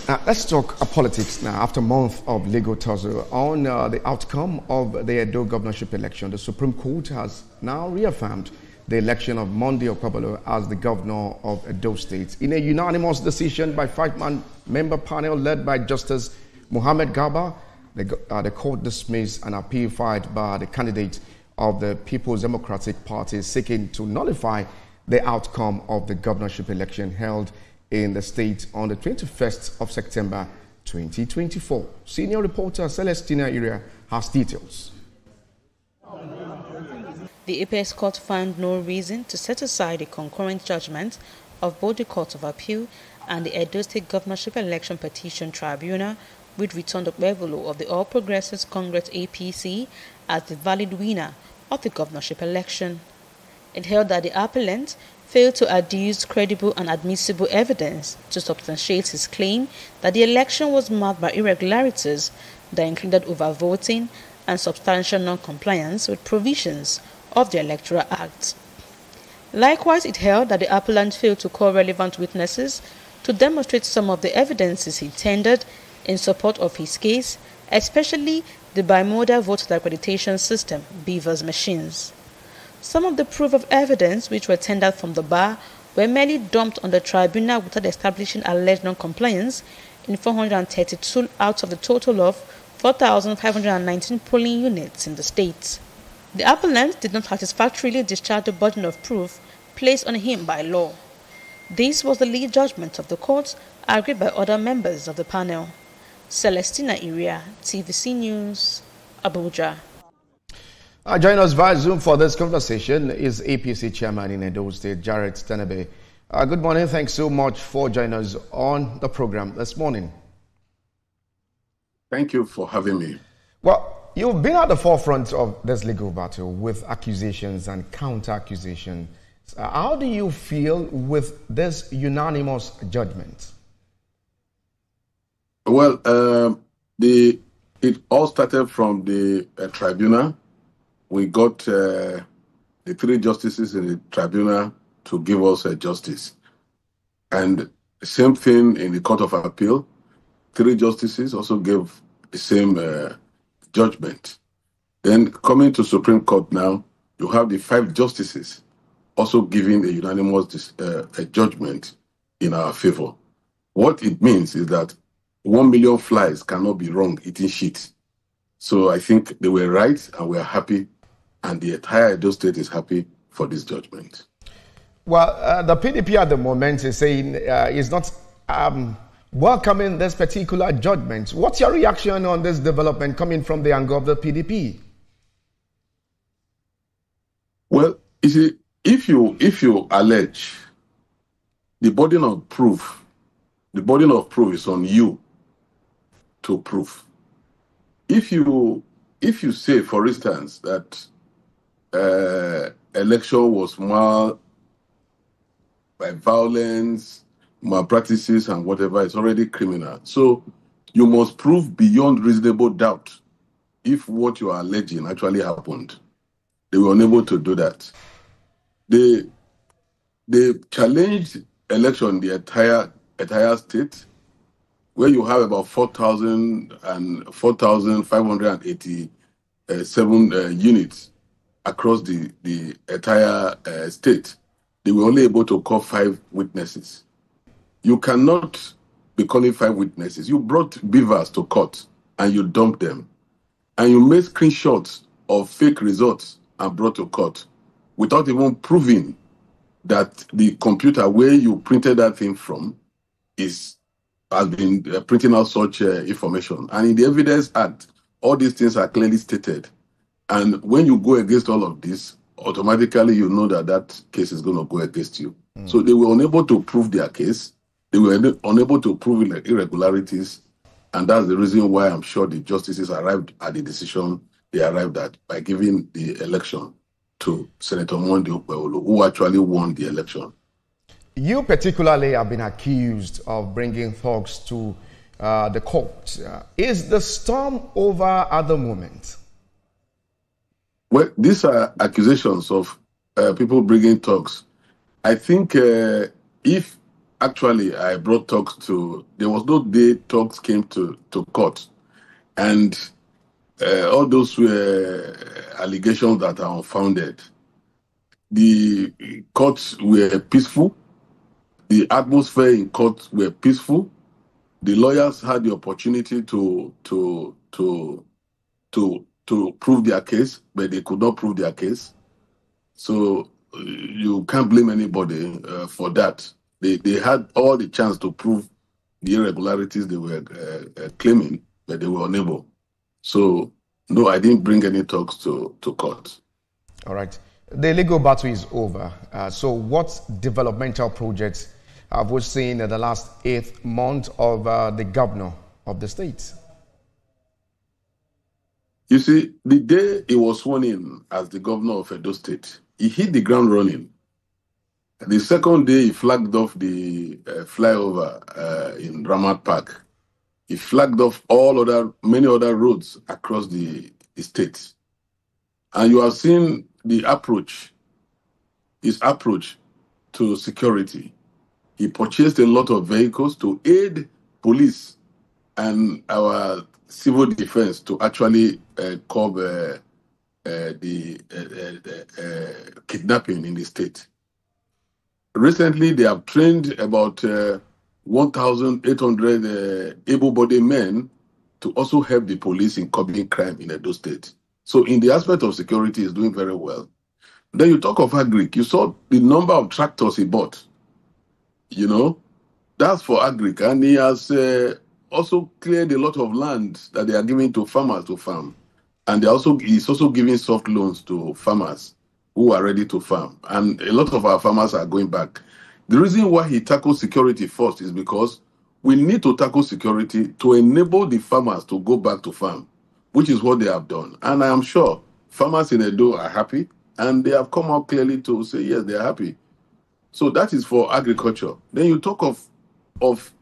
Let's talk politics now. After a month of legal tussle on the outcome of the Edo governorship election, the Supreme Court has now reaffirmed the election of Monday Okpebholo as the governor of Edo State. In a unanimous decision by five-man member panel led by Justice Muhammad Garba, the court dismissed an appeal filed by the candidate of the People's Democratic Party seeking to nullify the outcome of the governorship election held in the state on the 21st of September 2024. Senior reporter Celestina Iria has details. The Apex Court found no reason to set aside the concurrent judgment of both the Court of Appeal and the Edo State Governorship Election Petition Tribunal, which returned Okpebholo of the All Progressives Congress APC as the valid winner of the governorship election. It held that the appellant failed to adduce credible and admissible evidence to substantiate his claim that the election was marked by irregularities that included overvoting and substantial non-compliance with provisions of the Electoral Act. Likewise, it held that the appellant failed to call relevant witnesses to demonstrate some of the evidences he tendered in support of his case, especially the bimodal voter accreditation system, BVAS machines. Some of the proof of evidence which were tendered from the bar were merely dumped on the tribunal without establishing alleged non-compliance in 432 out of the total of 4,519 polling units in the state. The appellant did not satisfactorily discharge the burden of proof placed on him by law. This was the lead judgment of the court, agreed by other members of the panel. Celestina Iria, TVC News, Abuja. Join us via Zoom for this conversation is APC Chairman in Edo State, Jared Stenebe. Good morning. Thanks so much for joining us on the program this morning. Thank you for having me. Well, you've been at the forefront of this legal battle with accusations and counter-accusations. How do you feel with this unanimous judgment? Well, it all started from the tribunal. We got the three justices in the tribunal to give us justice. And the same thing in the Court of Appeal. Three justices also gave the same judgment. Then coming to Supreme Court now, you have the five justices also giving a unanimous judgment in our favor. What it means is that 1 million flies cannot be wrong eating shit. So I think they were right and we are happy, and the entire Edo State is happy for this judgment. Well, the PDP at the moment is saying is not welcoming this particular judgment. What's your reaction on this development coming from the angle of the PDP? Well, you see, if you allege, the burden of proof is on you to prove. If you say, for instance, that election was marred by violence, malpractices, and whatever, it's already criminal. So you must prove beyond reasonable doubt if what you are alleging actually happened. They were unable to do that. They challenged election the entire state, where you have about 4,587 units across the entire state. They were only able to call 5 witnesses. You cannot be calling 5 witnesses. You brought beavers to court and you dumped them. And you made screenshots of fake results and brought to court without even proving that the computer where you printed that thing from has been printing out such information. And in the Evidence Act, all these things are clearly stated. And when you go against all of this, automatically you know that that case is going to go against you. So they were unable to prove their case. They were unable to prove irregularities. And that's the reason why I'm sure the justices arrived at the decision they arrived at by giving the election to Senator Monday Okpebholo, who actually won the election. You particularly have been accused of bringing thugs to the court. Is the storm over at the moment? Well, these are accusations of people bringing thugs. I think if actually, I brought talks to, there was no day talks came to court. And all those were allegations that are unfounded. The courts were peaceful. The atmosphere in court were peaceful. The lawyers had the opportunity to prove their case, but they could not prove their case. So you can't blame anybody for that. They had all the chance to prove the irregularities they were claiming, but they were unable. So no, I didn't bring any talks to court. All right. The legal battle is over. So what developmental projects have we seen in the last 8 months of the governor of the state? You see, the day he was sworn in as the governor of Edo State, he hit the ground running. The second day, he flagged off the flyover in Ramat Park. He flagged off many other roads across the state. And you have seen his approach to security. He purchased a lot of vehicles to aid police and our civil defense to actually curb the kidnapping in the state. Recently, they have trained about 1,800 able-bodied men to also help the police in curbing crime in Edo State. So in the aspect of security, it's doing very well. Then you talk of agric. You saw the number of tractors he bought. You know, that's for agric. And he has also cleared a lot of land that they are giving to farmers to farm. And he's also giving soft loans to farmers who are ready to farm. And a lot of our farmers are going back. The reason why he tackled security first is because we need to tackle security to enable the farmers to go back to farm, which is what they have done. And I am sure farmers in Edo are happy, and they have come out clearly to say, yes, they are happy. So that is for agriculture. Then you talk of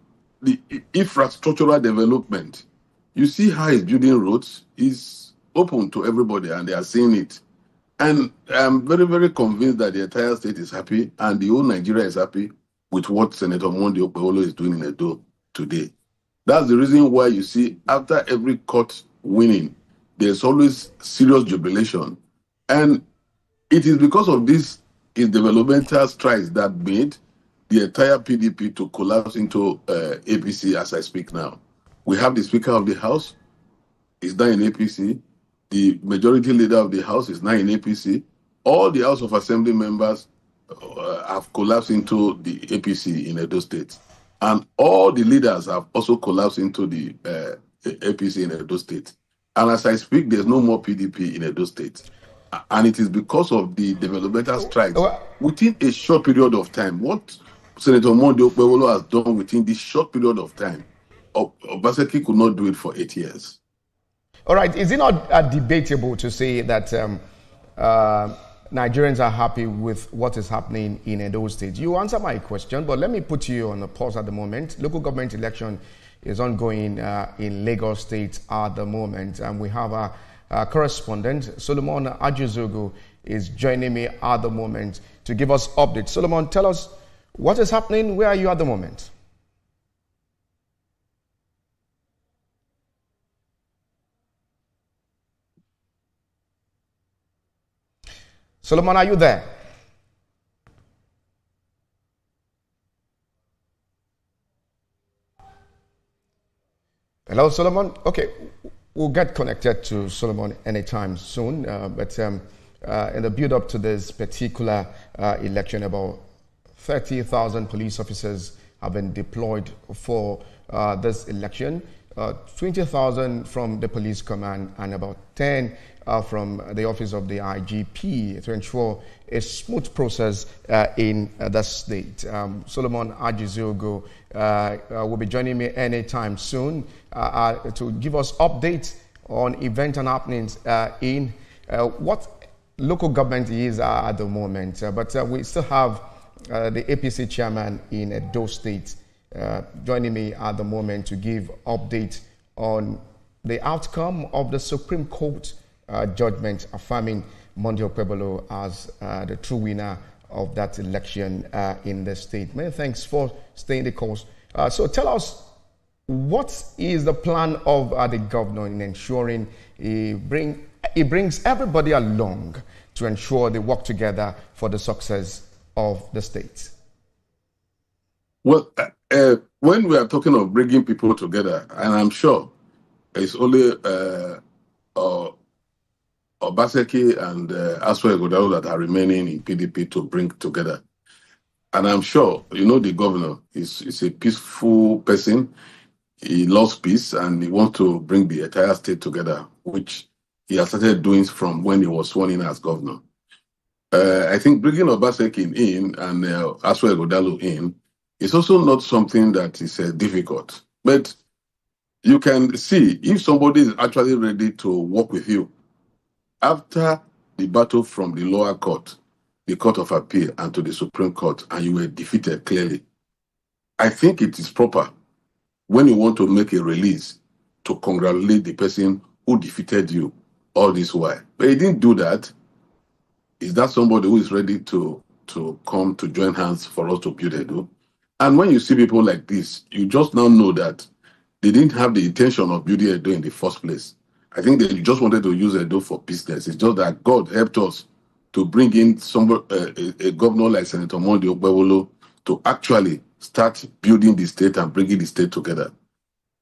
the infrastructural development. You see how he's building roads. He's open to everybody, and they are seeing it. And I'm very, very convinced that the entire state is happy, and the whole Nigeria is happy with what Senator Monday Okpebholo is doing in Edo today. That's the reason why you see after every court winning, there's always serious jubilation. And it is because of this developmental strides that made the entire PDP to collapse into APC as I speak now. We have the Speaker of the House, is now in APC. The majority leader of the House is now in APC. All the House of Assembly members have collapsed into the APC in Edo State. And all the leaders have also collapsed into the APC in Edo State. And as I speak, there's no more PDP in Edo State. And it is because of the developmental strides within a short period of time. What Senator Monday Okpebholo has done within this short period of time, Obaseki could not do it for 8 years. All right. Is it not debatable to say that Nigerians are happy with what is happening in Edo State? You answer my question, but let me put you on a pause at the moment. Local government election is ongoing in Lagos State at the moment, and we have a correspondent, Solomon Ajuzogu, is joining me at the moment to give us updates. Solomon, tell us what is happening. Where are you at the moment? Solomon, are you there? Hello, Solomon. Okay, we'll get connected to Solomon anytime soon. But in the build-up to this particular election, about 30,000 police officers have been deployed for this election. 20,000 from the police command and about 10 from the office of the IGP to ensure a smooth process in the state. Solomon Ajuzogu will be joining me anytime soon to give us updates on events and happenings in what local government is at the moment. But we still have the APC chairman in Edo State joining me at the moment to give updates on the outcome of the Supreme Court judgment affirming Monday Okpebholo as the true winner of that election in the state. Many thanks for staying the course. So tell us, what is the plan of the governor in ensuring he brings everybody along to ensure they work together for the success of the state? Well, when we are talking of bringing people together, and I'm sure it's only Obaseki and Okpebholo that are remaining in PDP to bring together. And I'm sure, you know, the governor is a peaceful person. He loves peace and he wants to bring the entire state together, which he has started doing from when he was sworn in as governor. I think bringing Obaseki in and Okpebholo in is also not something that is difficult. But you can see if somebody is actually ready to work with you after the battle from the lower court, the Court of Appeal, and to the Supreme Court, and you were defeated clearly. I think it is proper when you want to make a release to congratulate the person who defeated you all this while. But he didn't do that. Is that somebody who is ready to come to join hands for us to build Edo? And when you see people like this, you just now know that they didn't have the intention of building Edo in the first place. I think they just wanted to use Edo for business. It's just that God helped us to bring in a governor like Senator Monday Okpebholo to actually start building the state and bringing the state together.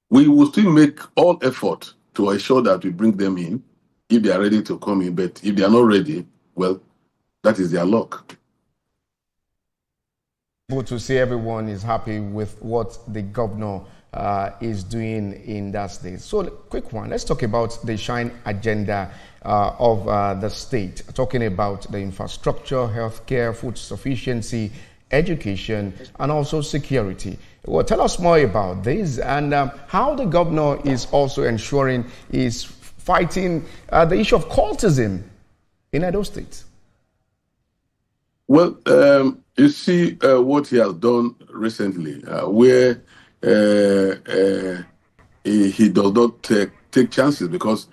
We will still make all effort to ensure that we bring them in if they are ready to come in. But if they are not ready, well, that is their luck. Good to see everyone is happy with what the governor is doing in that state. So, quick one. Let's talk about the Shine agenda of the state. Talking about the infrastructure, healthcare, food sufficiency, education, and also security. Well, tell us more about this and how the governor is also ensuring is fighting the issue of cultism in Edo State. Well, you see what he has done recently, where he does not take chances, because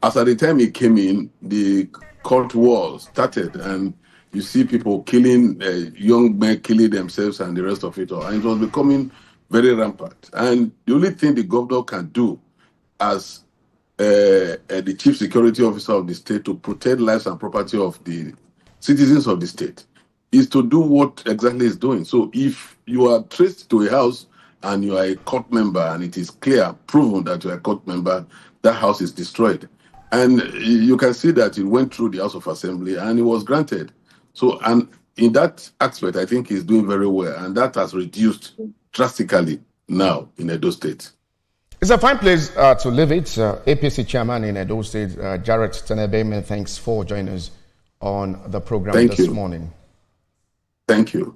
as at the time he came in, the cult war started, and you see people killing, young men killing themselves and the rest of it all. And it was becoming very rampant. And the only thing the governor can do as the chief security officer of the state to protect lives and property of the citizens of the state is to do what exactly he's doing. So if you are traced to a house and you are a court member and it is clear, proven that you are a court member, that house is destroyed. And you can see that it went through the House of Assembly and it was granted. So, and in that aspect, I think he's doing very well. And that has reduced drastically now in Edo State. It's a fine place to live it. APC chairman in Edo State, Jarrett Tenebeme, thanks for joining us on the program this morning. Thank you.